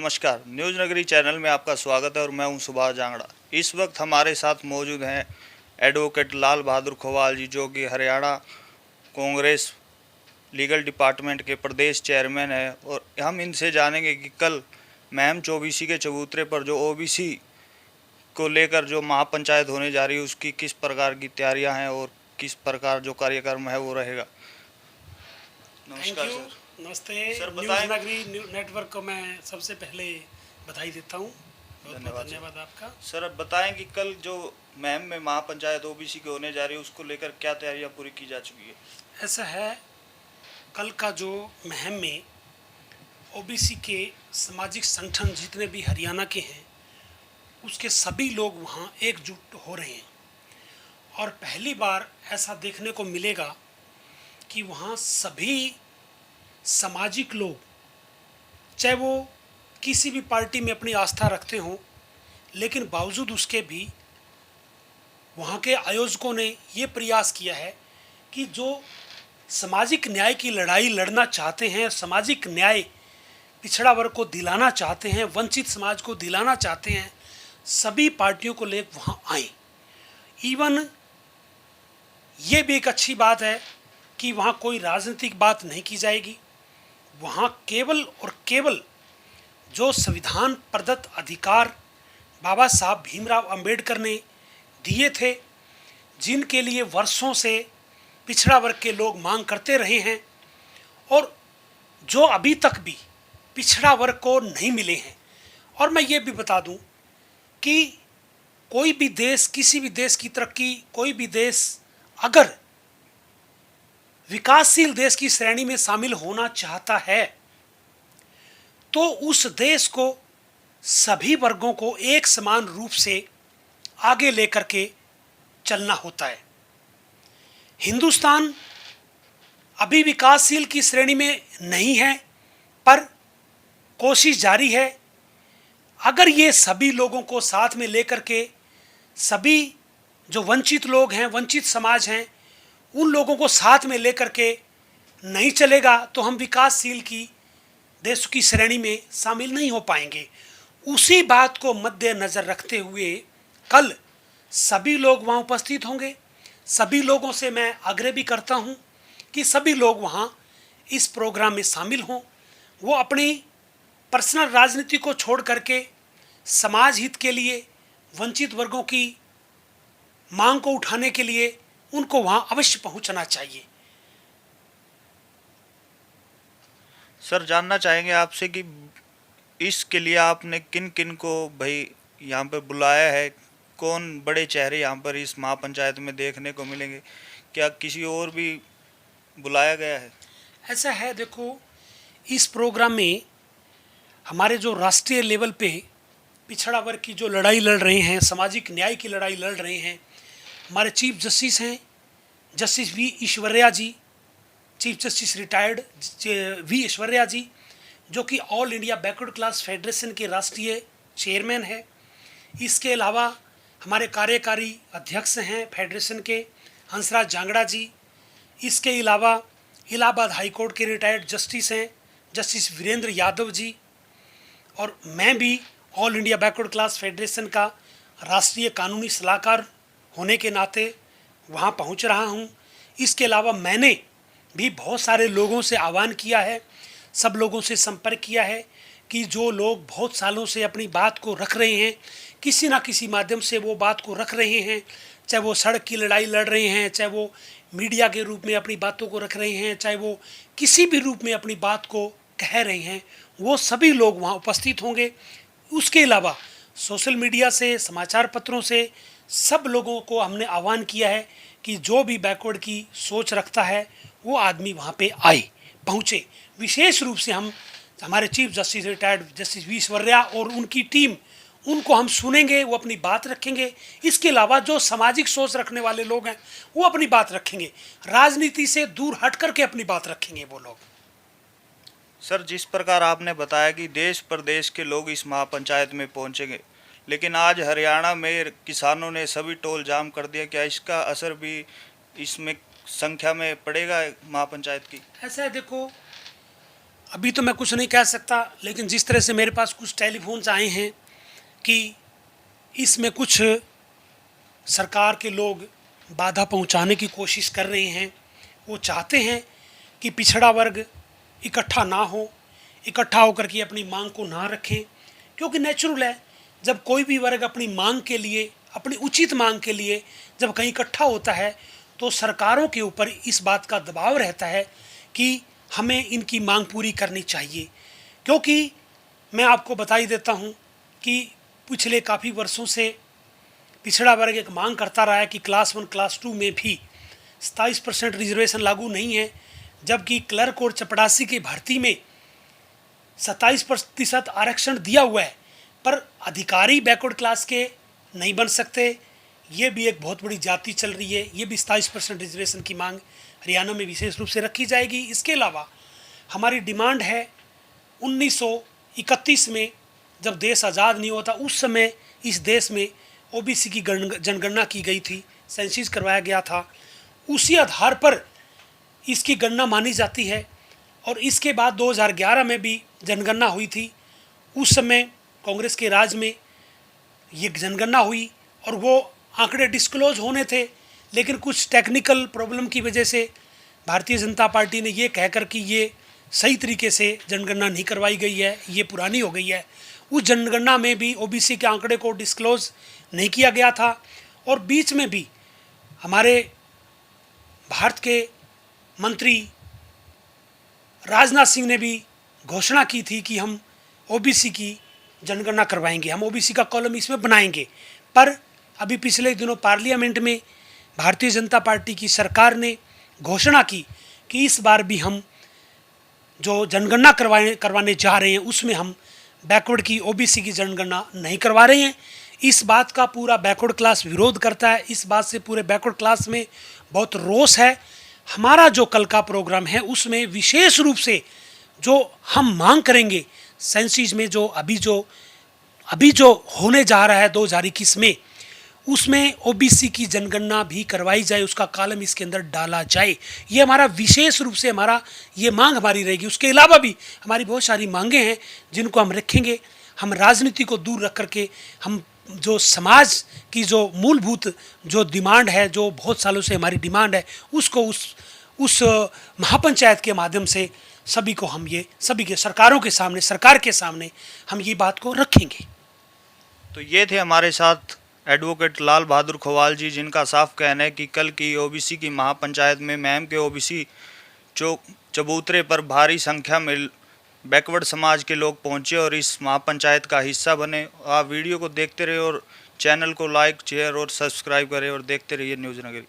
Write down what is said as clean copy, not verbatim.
नमस्कार, न्यूज़ नगरी चैनल में आपका स्वागत है और मैं हूं सुभाष जांगड़ा। इस वक्त हमारे साथ मौजूद हैं एडवोकेट लाल बहादुर खोवाल जी, जो कि हरियाणा कांग्रेस लीगल डिपार्टमेंट के प्रदेश चेयरमैन हैं। और हम इनसे जानेंगे कि कल महम चौबीसी के चबूतरे पर जो ओबीसी को लेकर जो महापंचायत होने जा रही है, उसकी किस प्रकार की तैयारियाँ हैं और किस प्रकार जो कार्यक्रम है वो रहेगा। नमस्कार सर। नमस्ते। सर न्यूज़ बताएं। नगरी नेटवर्क को मैं सबसे पहले बधाई देता हूँ। बहुत बहुत धन्यवाद आपका। सर अब बताएं कि कल जो महम में महापंचायत ओबीसी की होने जा रही है, उसको लेकर क्या तैयारियां पूरी की जा चुकी है। ऐसा है, कल का जो महम में ओबीसी के सामाजिक संगठन जितने भी हरियाणा के हैं, उसके सभी लोग वहाँ एकजुट हो रहे हैं। और पहली बार ऐसा देखने को मिलेगा कि वहाँ सभी सामाजिक लोग, चाहे वो किसी भी पार्टी में अपनी आस्था रखते हों, लेकिन बावजूद उसके भी वहाँ के आयोजकों ने ये प्रयास किया है कि जो सामाजिक न्याय की लड़ाई लड़ना चाहते हैं, सामाजिक न्याय पिछड़ा वर्ग को दिलाना चाहते हैं, वंचित समाज को दिलाना चाहते हैं, सभी पार्टियों को लेकर वहाँ आए। इवन ये भी एक अच्छी बात है कि वहाँ कोई राजनीतिक बात नहीं की जाएगी। वहाँ केवल और केवल जो संविधान प्रदत्त अधिकार बाबा साहब भीमराव अंबेडकर ने दिए थे, जिनके लिए वर्षों से पिछड़ा वर्ग के लोग मांग करते रहे हैं और जो अभी तक भी पिछड़ा वर्ग को नहीं मिले हैं। और मैं ये भी बता दूं कि कोई भी देश, किसी भी देश की तरक्की, कोई भी देश अगर विकासशील देश की श्रेणी में शामिल होना चाहता है तो उस देश को सभी वर्गों को एक समान रूप से आगे लेकर के चलना होता है। हिंदुस्तान अभी विकासशील की श्रेणी में नहीं है, पर कोशिश जारी है। अगर ये सभी लोगों को साथ में लेकर के सभी जो वंचित लोग हैं, वंचित समाज हैं, उन लोगों को साथ में लेकर के नहीं चलेगा तो हम विकासशील की देश की श्रेणी में शामिल नहीं हो पाएंगे। उसी बात को मद्देनज़र रखते हुए कल सभी लोग वहाँ उपस्थित होंगे। सभी लोगों से मैं आग्रह भी करता हूँ कि सभी लोग वहाँ इस प्रोग्राम में शामिल हों। वो अपनी पर्सनल राजनीति को छोड़ करके समाज हित के लिए, वंचित वर्गों की मांग को उठाने के लिए उनको वहाँ अवश्य पहुँचना चाहिए। सर जानना चाहेंगे आपसे कि इसके लिए आपने किन किन को भाई यहाँ पर बुलाया है, कौन बड़े चेहरे यहाँ पर इस महापंचायत में देखने को मिलेंगे, क्या किसी और भी बुलाया गया है। ऐसा है, देखो, इस प्रोग्राम में हमारे जो राष्ट्रीय लेवल पे पिछड़ा वर्ग की जो लड़ाई लड़ रहे हैं, सामाजिक न्याय की लड़ाई लड़ रहे हैं, हमारे चीफ जस्टिस हैं justice V Eshwaraiah ji, chief justice retired V Eshwaraiah ji, जो कि all India backward class federation के राष्ट्रीय चेयरमैन है। इसके अलावा हमारे कार्यकारी अध्यक्ष हैं फेडरेशन के हंसराज जांगड़ा जी। इसके अलावा इलाहाबाद हाई कोर्ट के रिटायर्ड जस्टिस हैं जस्टिस वीरेंद्र यादव जी। और मैं भी all India backward class federation का राष्ट्रीय कानूनी सलाहकार होने के नाते वहाँ पहुँच रहा हूँ। इसके अलावा मैंने भी बहुत सारे लोगों से आह्वान किया है, सब लोगों से संपर्क किया है कि जो लोग बहुत सालों से अपनी बात को रख रहे हैं, किसी ना किसी माध्यम से वो बात को रख रहे हैं, चाहे वो सड़क की लड़ाई लड़ रहे हैं, चाहे वो मीडिया के रूप में अपनी बातों को रख रहे हैं, चाहे वो किसी भी रूप में अपनी बात को कह रहे हैं, वो सभी लोग वहाँ उपस्थित होंगे। उसके अलावा सोशल मीडिया से, समाचार पत्रों से सब लोगों को हमने आह्वान किया है कि जो भी बैकवर्ड की सोच रखता है वो आदमी वहाँ पे आए, पहुँचे। विशेष रूप से हमारे chief justice retired justice V Eshwaraiah और उनकी टीम, उनको हम सुनेंगे, वो अपनी बात रखेंगे। इसके अलावा जो सामाजिक सोच रखने वाले लोग हैं वो अपनी बात रखेंगे, राजनीति से दूर हट करके अपनी बात रखेंगे वो लोग। सर जिस प्रकार आपने बताया कि देश प्रदेश के लोग इस महापंचायत में पहुंचेंगे, लेकिन आज हरियाणा में किसानों ने सभी टोल जाम कर दिया, क्या इसका असर भी इसमें संख्या में पड़ेगा महापंचायत की। ऐसा है, देखो, अभी तो मैं कुछ नहीं कह सकता, लेकिन जिस तरह से मेरे पास कुछ टेलीफोन्स आए हैं कि इसमें कुछ सरकार के लोग बाधा पहुंचाने की कोशिश कर रहे हैं। वो चाहते हैं कि पिछड़ा वर्ग इकट्ठा ना हो, इकट्ठा होकर के अपनी मांग को ना रखें, क्योंकि नेचुरल है, जब कोई भी वर्ग अपनी मांग के लिए, अपनी उचित मांग के लिए जब कहीं इकट्ठा होता है तो सरकारों के ऊपर इस बात का दबाव रहता है कि हमें इनकी मांग पूरी करनी चाहिए। क्योंकि मैं आपको बता ही देता हूँ कि पिछले काफ़ी वर्षों से पिछड़ा वर्ग एक मांग करता रहा है कि क्लास 1 क्लास 2 में भी 27% रिजर्वेशन लागू नहीं है, जबकि क्लर्क और चपड़ासी की भर्ती में 27% आरक्षण दिया हुआ है, पर अधिकारी बैकवर्ड क्लास के नहीं बन सकते। ये भी एक बहुत बड़ी जाति चल रही है। ये भी 27% रिजर्वेशन की मांग हरियाणा में विशेष रूप से रखी जाएगी। इसके अलावा हमारी डिमांड है 1931 में जब देश आज़ाद नहीं हुआ था, उस समय इस देश में ओबीसी की जनगणना की गई थी, सेंसस करवाया गया था। उसी आधार पर इसकी गणना मानी जाती है। और इसके बाद 2011 में भी जनगणना हुई थी। उस समय कांग्रेस के राज में ये जनगणना हुई और वो आंकड़े डिस्क्लोज होने थे, लेकिन कुछ टेक्निकल प्रॉब्लम की वजह से भारतीय जनता पार्टी ने ये कहकर कि ये सही तरीके से जनगणना नहीं करवाई गई है, ये पुरानी हो गई है। उस जनगणना में भी ओबीसी के आंकड़े को डिस्क्लोज नहीं किया गया था। और बीच में भी हमारे भारत के मंत्री राजनाथ सिंह ने भी घोषणा की थी कि हम ओबीसी की जनगणना करवाएंगे, हम ओबीसी का कॉलम इसमें बनाएंगे। पर अभी पिछले दिनों पार्लियामेंट में भारतीय जनता पार्टी की सरकार ने घोषणा की कि इस बार भी हम जो जनगणना करवाने जा रहे हैं उसमें हम बैकवर्ड की, ओबीसी की जनगणना नहीं करवा रहे हैं। इस बात का पूरा बैकवर्ड क्लास विरोध करता है। इस बात से पूरे बैकवर्ड क्लास में बहुत रोष है। हमारा जो कल का प्रोग्राम है उसमें विशेष रूप से जो हम मांग करेंगे, सेंसस में जो अभी जो होने जा रहा है 2021 में, उसमें ओबीसी की जनगणना भी करवाई जाए, उसका कॉलम इसके अंदर डाला जाए। ये हमारा विशेष रूप से ये मांग हमारी रहेगी। उसके अलावा भी हमारी बहुत सारी मांगें हैं जिनको हम रखेंगे। हम राजनीति को दूर रख करके हम जो समाज की जो मूलभूत जो डिमांड है, जो बहुत सालों से हमारी डिमांड है, उसको उस महापंचायत के माध्यम से सभी के सरकारों के सामने, सरकार के सामने हम ये बात को रखेंगे। तो ये थे हमारे साथ एडवोकेट लाल बहादुर खोवाल जी, जिनका साफ कहना है कि कल की ओबीसी की महापंचायत में मैम के ओबीसी चबूतरे पर भारी संख्या में बैकवर्ड समाज के लोग पहुंचे और इस महापंचायत का हिस्सा बने। आप वीडियो को देखते रहिए और चैनल को लाइक, शेयर और सब्सक्राइब करें और देखते रहिए न्यूज़ नगरी।